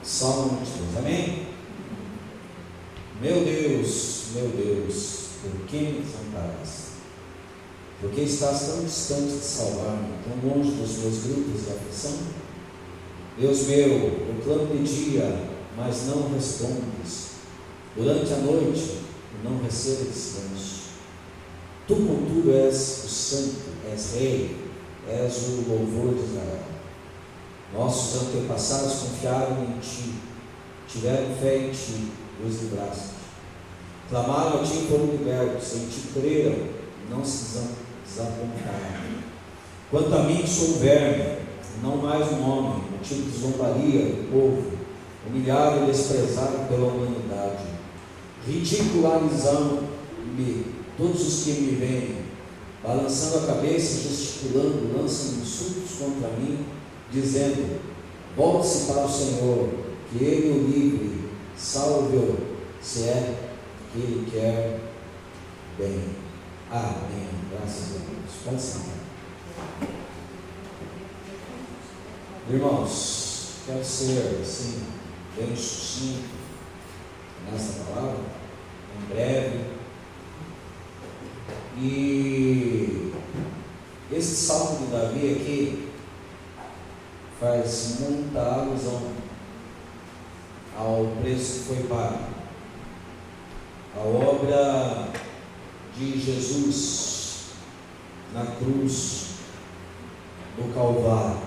Salmo 22, amém? Meu Deus, por que me desamparaste? Por que estás tão distante de salvar-me, tão longe dos meus gritos de aflição? Deus meu, eu clamo de dia, mas não respondes. Durante a noite, não recebo descanso. Tu, contudo, és o santo, és rei, és o louvor de Israel. Nossos antepassados confiaram em ti, tiveram fé em ti e os livraste. Clamaram a ti e foram libertos, em ti creram e não se desapontaram. Quanto a mim, sou um verme, não mais um homem, motivo de zombaria do povo, humilhado e desprezado pela humanidade. Ridicularizam-me todos os que me veem, balançando a cabeça, gesticulando, lançam insultos contra mim, dizendo: volte-se para o Senhor, que Ele o livre, salve-o, se é que Ele quer bem. Amém. Graças a Deus. Pode sentar. Irmãos, quero ser assim, bem sucinto nessa palavra, em breve. E esse salmo de Davi aqui faz muita alusão ao preço que foi pago, a obra de Jesus na cruz do Calvário.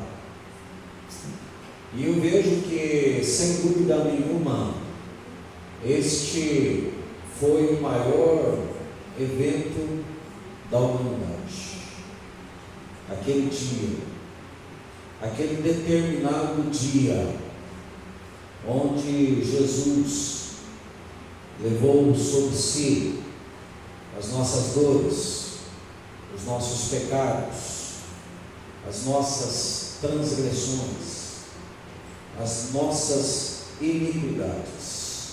E eu vejo que, sem dúvida nenhuma, este foi o maior evento da humanidade. Aquele dia, aquele determinado dia, onde Jesus levou sobre si as nossas dores, os nossos pecados, as nossas transgressões, as nossas iniquidades.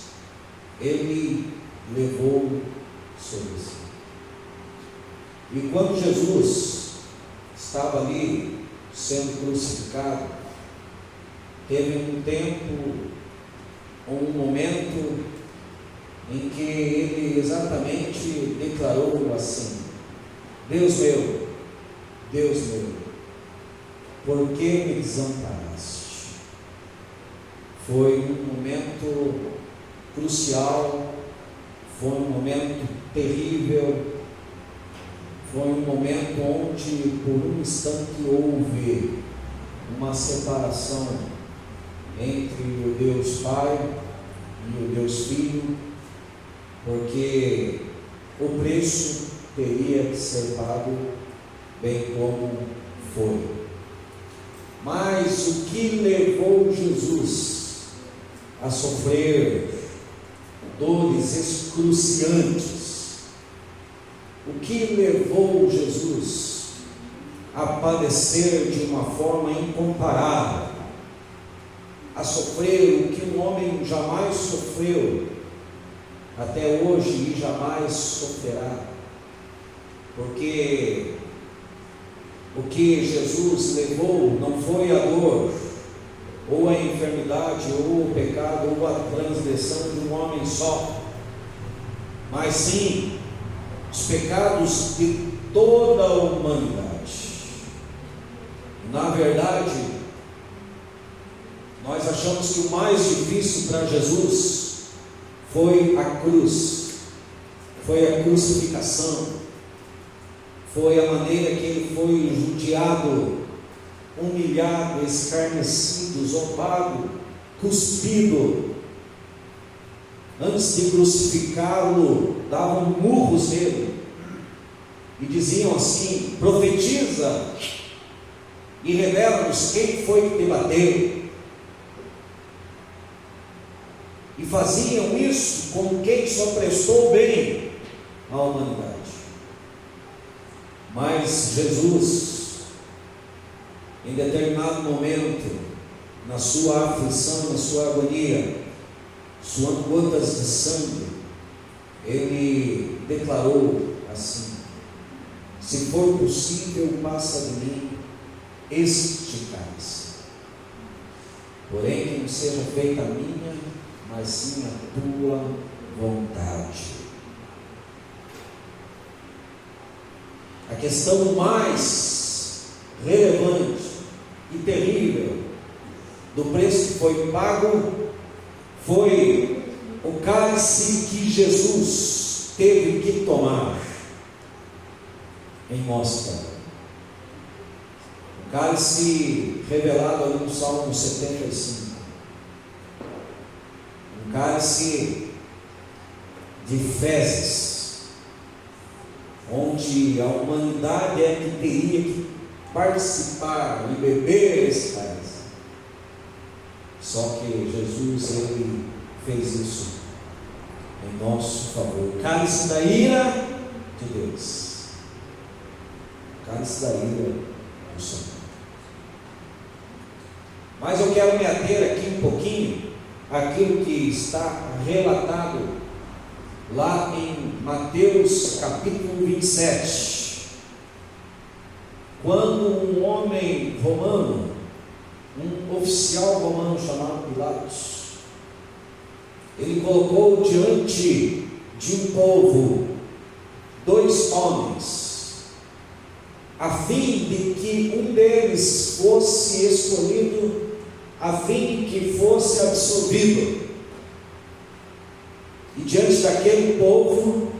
Ele levou sobre si. E quando Jesus estava ali sendo crucificado, teve um tempo, um momento em que ele exatamente declarou assim: Deus meu, por que me desamparaste? Foi um momento crucial, foi um momento terrível, foi um momento onde por um instante houve uma separação entre o Deus Pai e o Deus Filho, porque o preço teria que ser pago, bem como foi. Mas o que levou Jesus a sofrer dores excruciantes, o que levou Jesus a padecer de uma forma incomparável, a sofrer o que um homem jamais sofreu até hoje e jamais sofrerá, porque o que Jesus levou não foi a dor, ou a enfermidade, ou o pecado, ou a transgressão de um homem só, mas sim os pecados de toda a humanidade. Na verdade, nós achamos que o mais difícil para Jesus foi a cruz, foi a crucificação, foi a maneira que ele foi judiado, humilhado, escarnecido, zombado, cuspido. Antes de crucificá-lo, davam murros nele e diziam assim: profetiza e revela-nos quem foi que te bateu. E faziam isso com quem só prestou bem à humanidade. Mas Jesus, em determinado momento, na sua aflição, na sua agonia, suando gotas de sangue, ele declarou assim: se for possível, passa de mim este cálice. Porém, que não seja feita a minha, mas sim a tua vontade. A questão mais relevante e terrível do preço que foi pago foi o cálice que Jesus teve que tomar em nosso favor. O cálice revelado ali no Salmo 75. Um cálice de fezes, onde a humanidade é que teria que participar e beber esse cálice. Só que Jesus, ele fez isso em nosso favor. O cálice da ira de Deus. O cálice da ira do Senhor. Mas eu quero me ater aqui um pouquinho àquilo que está relatado lá em Mateus capítulo 27. Quando um homem romano, um oficial romano chamado Pilatos, ele colocou diante de um povo 2 homens, a fim de que um deles fosse escolhido, a fim de que fosse absolvido. E diante daquele povo,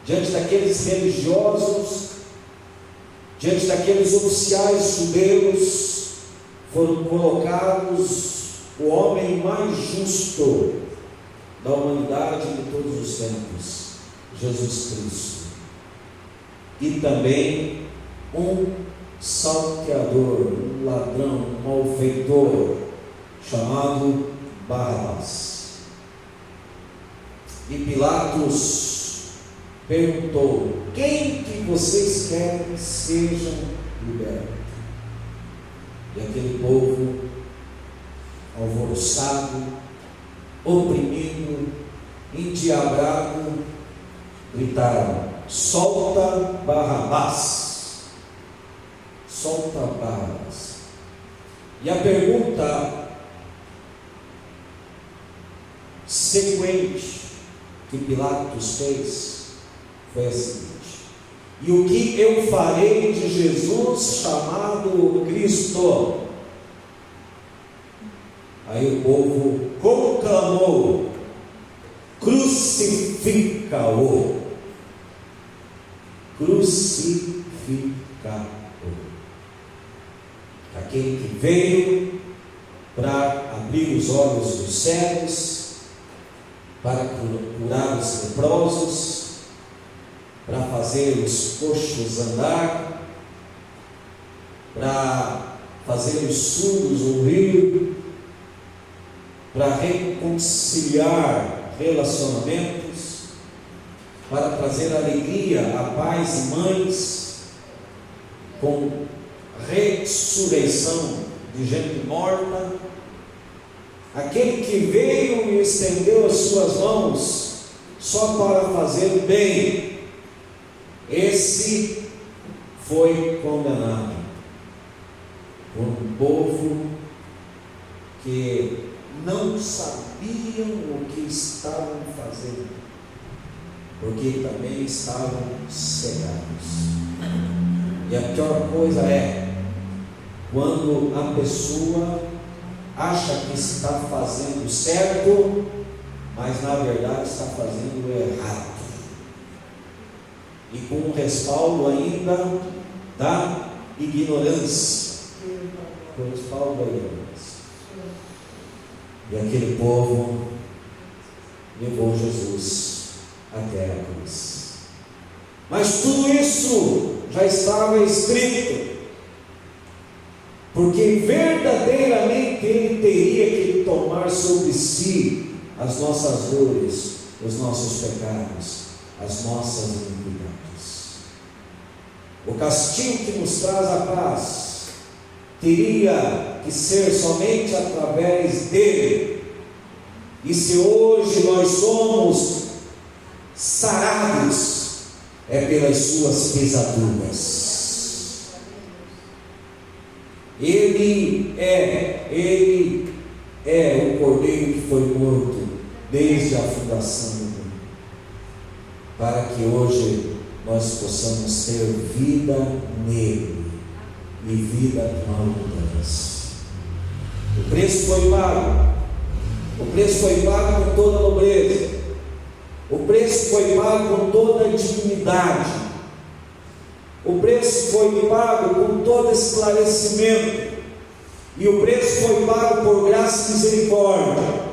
diante daqueles religiosos, diante daqueles oficiais judeus, foram colocados o homem mais justo da humanidade de todos os tempos, Jesus Cristo, e também um salteador, um ladrão, um malfeitor, chamado Barrabás. E Pilatos perguntou: quem que vocês querem que sejam libertos? E aquele povo, alvoroçado, oprimido, endiabrado, gritaram: solta Barrabás, solta Barrabás. E a pergunta sequente que Pilatos fez foi a seguinte: e o que eu farei de Jesus chamado Cristo? Aí o povo conclamou: crucifica-o, crucifica-o. Aquele que veio para abrir os olhos dos cegos, para curar os leprosos, para fazer os coxos andar, para fazer os surdos ouvir, para reconciliar relacionamentos, para trazer alegria a pais e mães, com ressurreição de gente morta. Aquele que veio e estendeu as suas mãos só para fazer o bem, esse foi condenado por um povo que não sabiam o que estavam fazendo, porque também estavam cegados. E a pior coisa é quando a pessoa acha que está fazendo certo, mas na verdade está fazendo errado, e com o respaldo ainda da ignorância, com o respaldo da ignorância. E aquele povo levou Jesus até a cruz. Mas tudo isso já estava escrito, porque verdadeiramente Ele teria que tomar sobre si as nossas dores, os nossos pecados, as nossas iniquidades. O castigo que nos traz a paz teria que ser somente através dele. E se hoje nós somos sarados, é pelas suas pisaduras. Ele é o Cordeiro que foi morto desde a fundação do mundo, para que hoje nós possamos ter vida nele e vida com abundância. O preço foi pago. O preço foi pago com toda a nobreza. O preço foi pago com toda a dignidade. O preço foi pago com todo esclarecimento. E o preço foi pago por graça e misericórdia.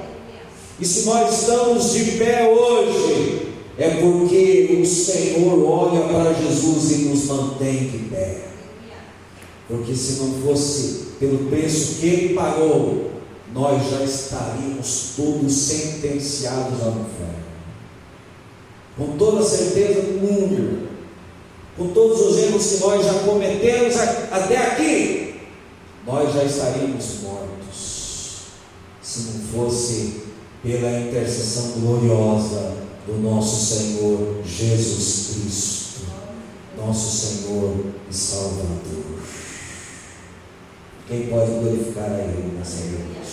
E se nós estamos de pé hoje, é porque o Senhor olha para Jesus e nos mantém de pé. Porque se não fosse pelo preço que Ele pagou, nós já estaríamos todos sentenciados ao inferno. Com toda a certeza do mundo, com todos os erros que nós já cometemos até aqui, nós já estaríamos mortos, se não fosse pela intercessão gloriosa do nosso Senhor Jesus Cristo, nosso Senhor e Salvador. Quem pode glorificar a Ele nessa noite?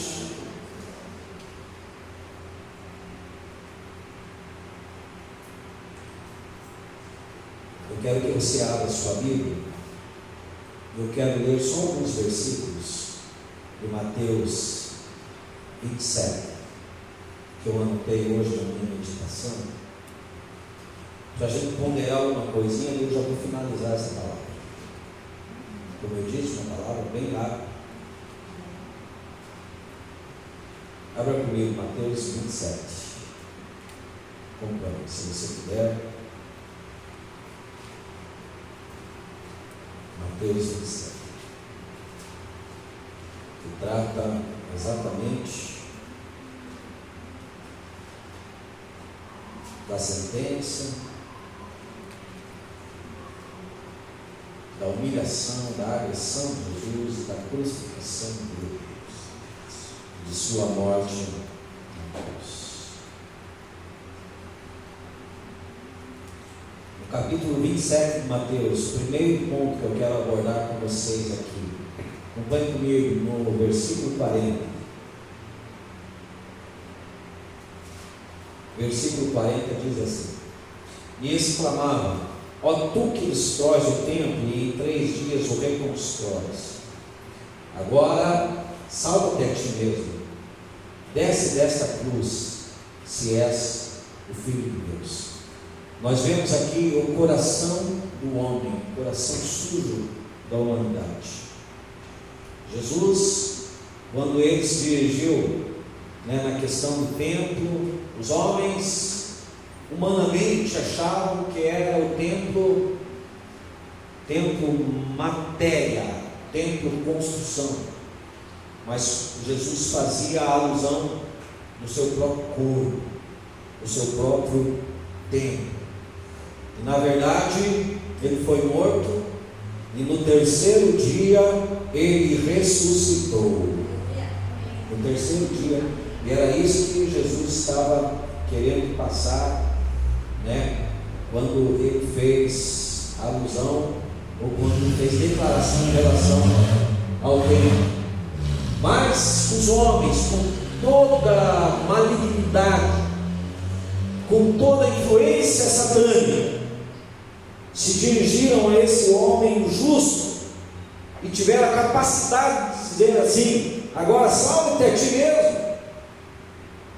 Eu quero que você abra a sua Bíblia. Eu quero ler só alguns versículos de Mateus 27, que eu anotei hoje na minha meditação, para a gente ponderar uma coisinha e eu já vou finalizar essa palavra. Como eu disse, uma palavra bem rápida. Abra comigo Mateus 27. Acompanhe, se você puder. Mateus 27. Que trata exatamente da sentença, da humilhação, da agressão de Jesus, da crucificação dele, de sua morte na cruz. No capítulo 27 de Mateus, o primeiro ponto que eu quero abordar com vocês aqui, acompanhe comigo no versículo 40. Versículo 40 diz assim: e exclamavam: ó tu que destróis o templo e em 3 dias o reconstróis, agora salva-te a ti mesmo, desce desta cruz, se és o Filho de Deus. Nós vemos aqui o coração do homem, o coração sujo da humanidade. Jesus, quando ele se dirigiu na questão do templo, os homens humanamente achavam que era o templo matéria, templo construção, mas Jesus fazia alusão no seu próprio corpo, no seu próprio templo. E na verdade ele foi morto e no terceiro dia ele ressuscitou. No terceiro dia, e era isso que Jesus estava querendo passar, quando ele fez alusão, ou quando ele fez declaração em relação ao templo. Mas os homens, com toda a malignidade, com toda a influência satânica, se dirigiram a esse homem justo e tiveram a capacidade de dizer assim: agora salve-te a ti mesmo,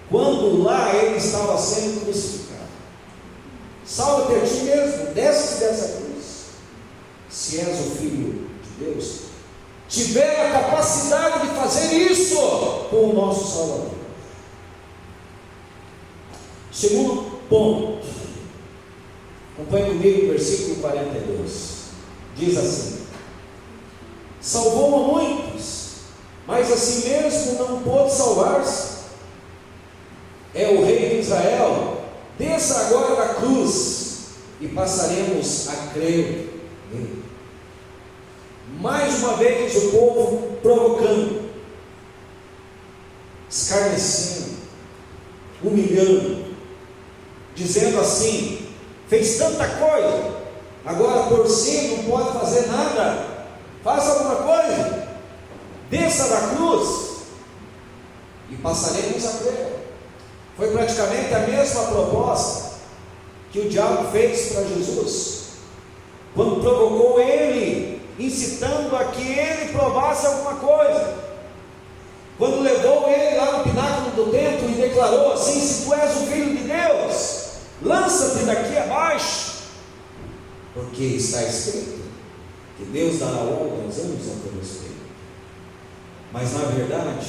quando lá ele estava sendo crucificado. Salva-te a ti mesmo, desce dessa cruz, se és o Filho de Deus. Tiveram a capacidade de fazer isso com o nosso Salvador. Segundo ponto, acompanhe comigo o versículo 42, diz assim: salvou a muitos, mas a si mesmo não pôde salvar-se. É o Rei de Israel. Desça agora da cruz e passaremos a crer nele. Mais uma vez o povo provocando, escarnecendo, humilhando, dizendo assim: fez tanta coisa, agora por si não pode fazer nada, faça alguma coisa. desça da cruz e passaremos a crer. Foi praticamente a mesma proposta que o diabo fez para Jesus, quando provocou ele, incitando a que ele provasse alguma coisa, quando levou ele lá no pináculo do templo e declarou assim: se tu és o Filho de Deus, lança-te daqui abaixo, porque está escrito que Deus dará ordem aos anjos a teu respeito. Mas na verdade,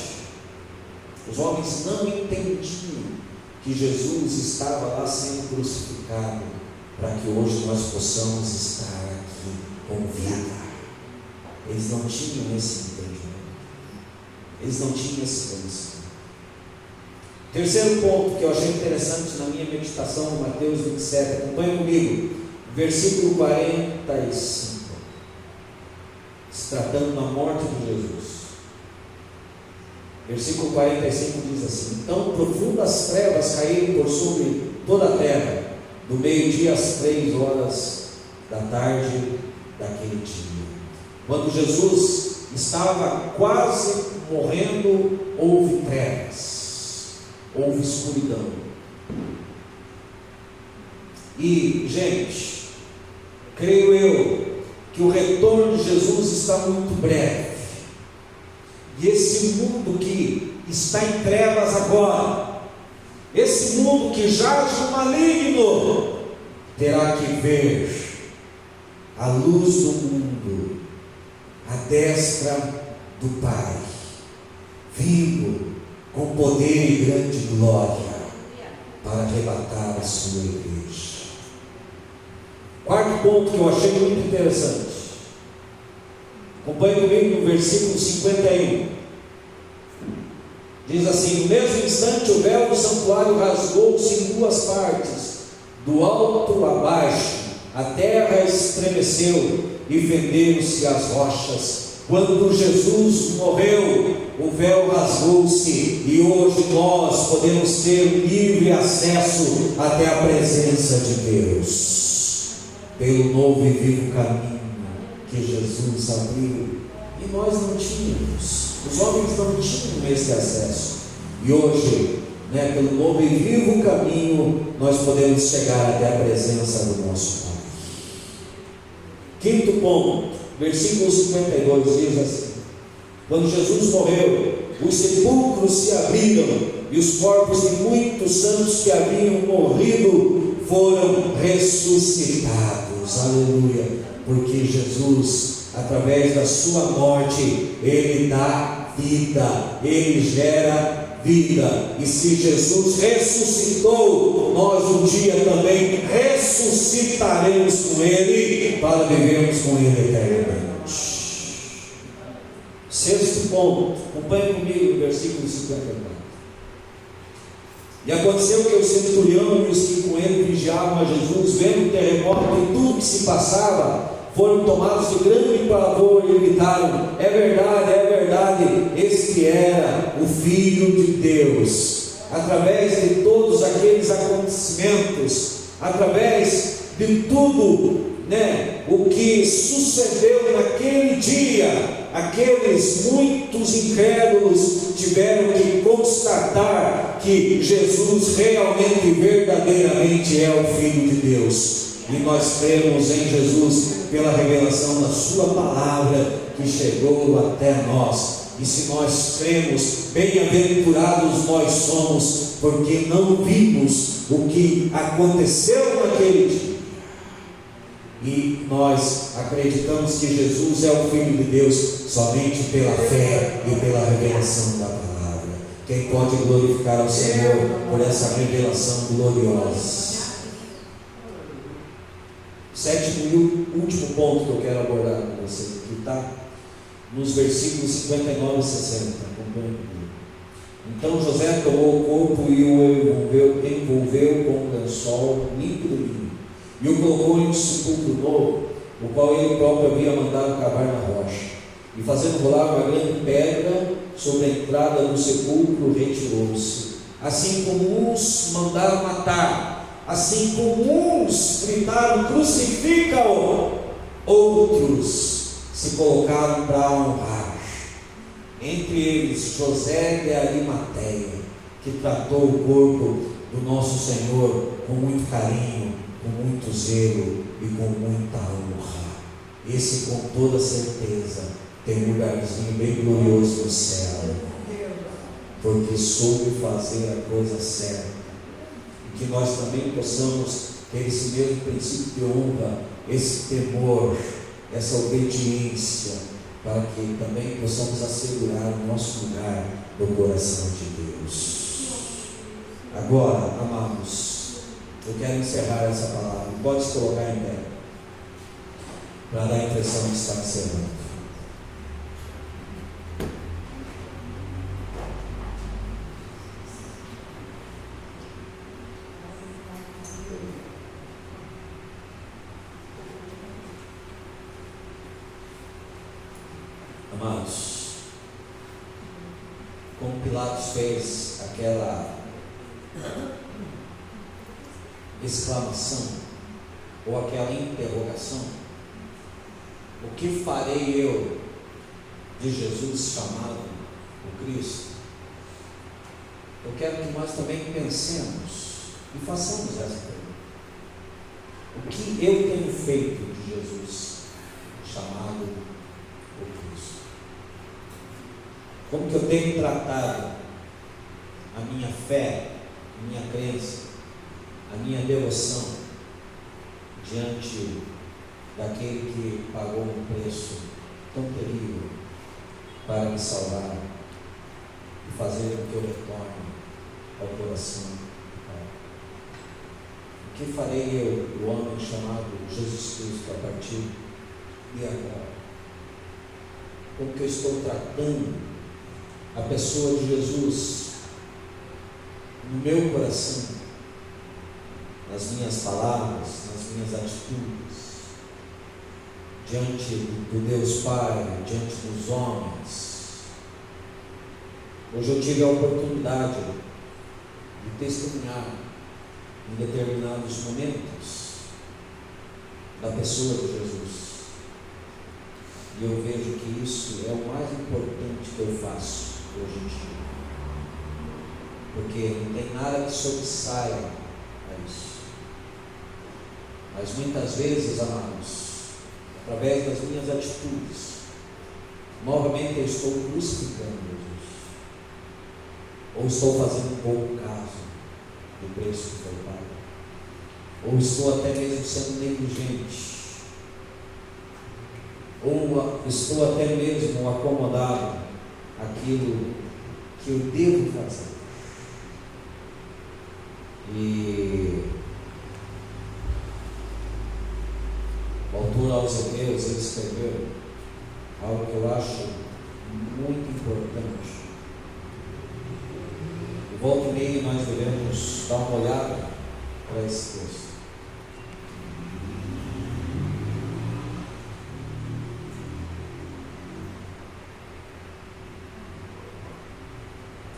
os homens não entendiam que Jesus estava lá sendo crucificado, para que hoje nós possamos estar aqui com vida. Eles não tinham esse entendimento, eles não tinham esse conhecimento. Terceiro ponto que eu achei interessante na minha meditação no Mateus 27, acompanhe comigo, versículo 45, se tratando da morte de Jesus. Versículo 45 diz assim: então profundas trevas caíram por sobre toda a terra, do meio-dia às 3 horas da tarde daquele dia. Quando Jesus estava quase morrendo, houve trevas, houve escuridão. E, gente, creio eu que o retorno de Jesus está muito breve. E esse mundo que está em trevas agora, esse mundo que jaz no maligno, terá que ver a luz do mundo, a destra do Pai, vindo com poder e grande glória, para arrebatar a sua igreja. Quarto ponto que eu achei muito interessante, acompanhe comigo no versículo 51. Diz assim: no mesmo instante o véu do santuário rasgou-se em duas partes, do alto a baixo, a terra estremeceu e fenderam-se as rochas. Quando Jesus morreu, o véu rasgou-se e hoje nós podemos ter livre acesso até a presença de Deus, pelo novo e vivo caminho que Jesus abriu, e nós não tínhamos, os homens não tinham esse acesso, e hoje, pelo novo e vivo caminho, nós podemos chegar até a presença do nosso Pai. Quinto ponto, versículo 52 diz assim: quando Jesus morreu, os sepulcros se abriram, e os corpos de muitos santos que haviam morrido foram ressuscitados. Aleluia! Porque Jesus, através da sua morte, Ele dá vida, Ele gera vida, e se Jesus ressuscitou, nós um dia também ressuscitaremos com Ele, para vivermos com Ele eternamente. Sexto ponto, acompanhe comigo no versículo 54. E aconteceu que o centurião e os que com ele vigiavam a Jesus, vendo o terremoto e tudo que se passava, foram tomados de grande pavor e gritaram: é verdade, este era o Filho de Deus. Através de todos aqueles acontecimentos, através de tudo, o que sucedeu naquele dia, aqueles muitos incrédulos tiveram que constatar que Jesus realmente e verdadeiramente é o Filho de Deus. E nós cremos em Jesus pela revelação da sua palavra que chegou até nós. E se nós cremos, bem-aventurados nós somos, porque não vimos o que aconteceu naquele dia. E nós acreditamos que Jesus é o Filho de Deus somente pela fé e pela revelação da palavra. Quem pode glorificar ao Senhor por essa revelação gloriosa? Sétimo e último ponto que eu quero abordar com você, que está nos versículos 59 e 60. Acompanhe comigo. Então José tomou o corpo e o envolveu com um lençol limpo de linho, e o colocou em um sepulcro novo, o qual ele próprio havia mandado cavar na rocha. E fazendo rolar uma grande pedra sobre a entrada do sepulcro, retirou-se. Assim como uns mandaram matar, assim como uns gritaram: crucifica-o, outros se colocaram para honrar. entre eles José de Arimateia, que tratou o corpo do nosso Senhor com muito carinho, com muito zelo e com muita honra. Esse, com toda certeza, tem um lugarzinho bem glorioso no céu, porque soube fazer a coisa certa. E que nós também possamos ter esse mesmo princípio de honra, esse temor, essa obediência, para que também possamos assegurar o nosso lugar no coração de Deus. Agora, amados, eu quero encerrar essa palavra. Pode se colocar em pé, para dar a impressão de estar encerrando. Amados, como Pilatos fez aquela exclamação ou aquela interrogação: o que farei eu de Jesus chamado o Cristo? Eu quero que nós também pensemos e façamos essa pergunta: o que eu tenho feito de Jesus chamado o Cristo? Como que eu tenho tratado a minha fé, a minha crença, a minha devoção diante daquele que pagou um preço tão terrível para me salvar e fazer com que eu retorne ao coração do Pai? O que farei eu, o homem chamado Jesus Cristo, a partir de agora? Como que eu estou tratando a pessoa de Jesus no meu coração, nas minhas palavras, nas minhas atitudes, diante do Deus Pai, diante dos homens? Hoje eu tive a oportunidade de testemunhar em determinados momentos da pessoa de Jesus, e eu vejo que isso é o mais importante que eu faço hoje em dia, porque não tem nada que sobressaia a isso. Mas muitas vezes, amados, através das minhas atitudes, novamente eu estou crucificando Jesus, ou estou fazendo pouco caso do preço que foi pago, ou estou até mesmo sendo negligente, ou estou até mesmo acomodado àquilo que eu devo fazer. E o autor aos Hebreus, ele escreveu algo que eu acho muito importante. E volta e meia nós devemos dar uma olhada para esse texto.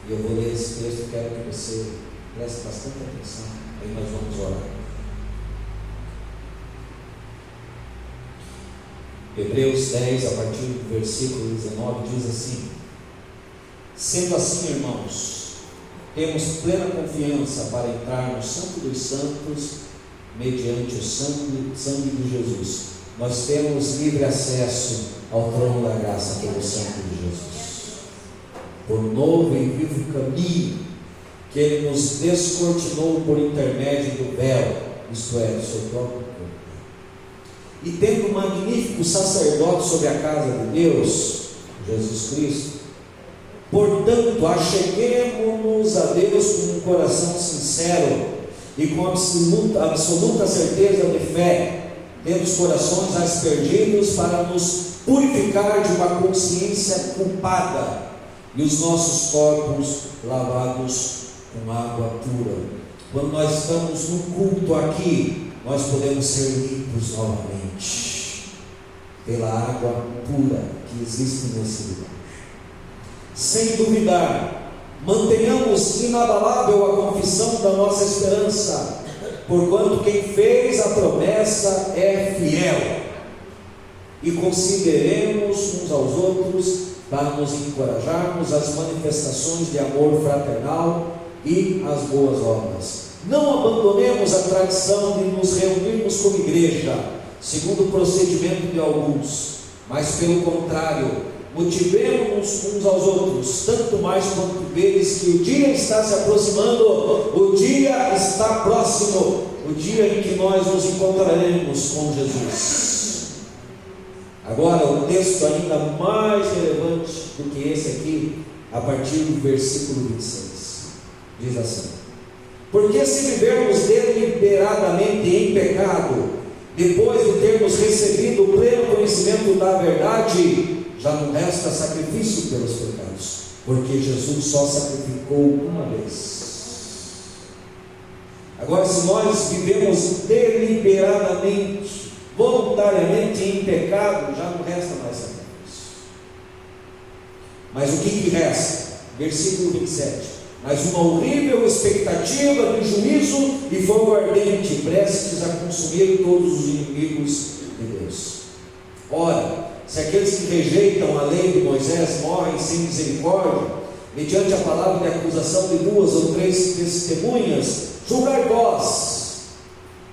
E eu vou ler esse texto, quero que você preste bastante atenção, aí nós vamos orar. Hebreus 10, a partir do versículo 19, diz assim: sendo assim, irmãos, temos plena confiança para entrar no Santo dos Santos, mediante o sangue de Jesus. Nós temos livre acesso ao trono da graça pelo sangue de Jesus, por novo e vivo caminho que Ele nos descortinou por intermédio do véu, isto é, do seu próprio corpo. E tendo um magnífico sacerdote sobre a casa de Deus, Jesus Cristo, portanto, acheguemo-nos a Deus com um coração sincero e com absoluta certeza de fé, tendo os corações aspergidos para nos purificar de uma consciência culpada e os nossos corpos lavados com água pura. Quando nós estamos no culto aqui, nós podemos ser limpos novamente pela água pura que existe nesse lugar. Sem duvidar, mantenhamos inabalável a confissão da nossa esperança, porquanto quem fez a promessa é fiel. e consideremos uns aos outros para nos encorajarmos às manifestações de amor fraternal e às boas obras. Não abandonemos a tradição de nos reunirmos como igreja, segundo o procedimento de alguns, mas pelo contrário, motivemos uns aos outros, tanto mais quanto vedes que o dia está se aproximando, o dia está próximo, o dia em que nós nos encontraremos com Jesus. Agora, o texto ainda mais relevante do que esse aqui, a partir do versículo 26, diz assim: porque se vivermos deliberadamente em pecado, depois de termos recebido o pleno conhecimento da verdade, já não resta sacrifício pelos pecados, porque Jesus só sacrificou uma vez. Agora, se nós vivemos deliberadamente, voluntariamente em pecado, já não resta mais sacrifício. Mas o que resta? Versículo 27. Mas uma horrível expectativa de juízo e fogo ardente, prestes a consumir todos os inimigos de Deus. Ora, se aqueles que rejeitam a lei de Moisés morrem sem misericórdia, mediante a palavra de acusação de 2 ou 3 testemunhas, julgai vós.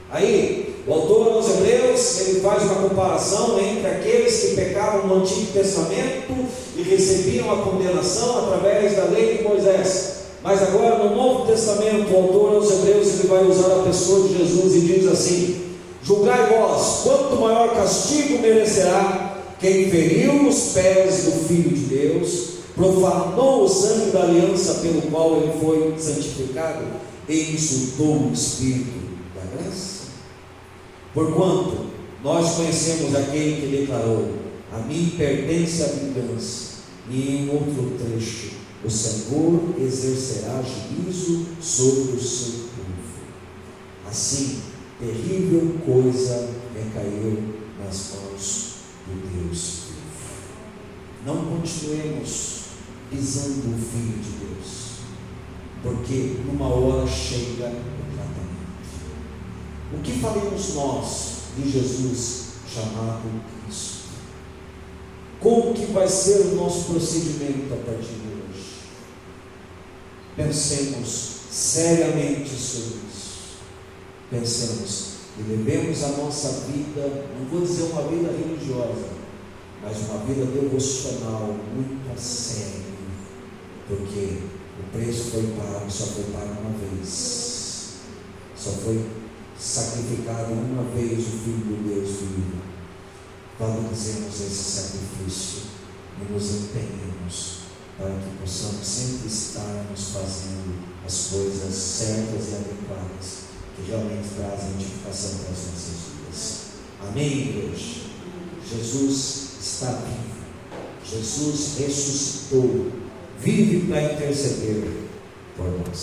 Aí, o autor aos Hebreus, ele faz uma comparação entre aqueles que pecavam no Antigo Testamento e recebiam a condenação através da lei de Moisés. Mas agora no Novo Testamento, o autor aos Hebreus, ele vai usar a pessoa de Jesus e diz assim: julgai vós, quanto maior castigo merecerá quem feriu os pés do Filho de Deus, profanou o sangue da aliança pelo qual ele foi santificado e insultou o Espírito da graça. Porquanto nós conhecemos aquele que declarou: a mim pertence a vingança, e em outro trecho: o Senhor exercerá juízo sobre o seu povo. Assim, terrível coisa recaiu nas mãos de Deus vivo. Não continuemos pisando o Filho de Deus, porque numa hora chega o tratamento. O que faremos nós de Jesus chamado Cristo? Como que vai ser o nosso procedimento a partir de hoje? Pensemos seriamente sobre isso. Pensemos e levemos a nossa vida, não vou dizer uma vida religiosa, mas uma vida devocional muito a sério, porque o preço foi pago, só foi pago uma vez, só foi sacrificado uma vez o Filho do Deus vivo. Valorizemos esse sacrifício e nos empenhemos para que possamos sempre estarmos fazendo as coisas certas e adequadas, que realmente trazem edificação para as nossas vidas. Amém, igreja? Jesus está vivo, Jesus ressuscitou, vive para interceder por nós.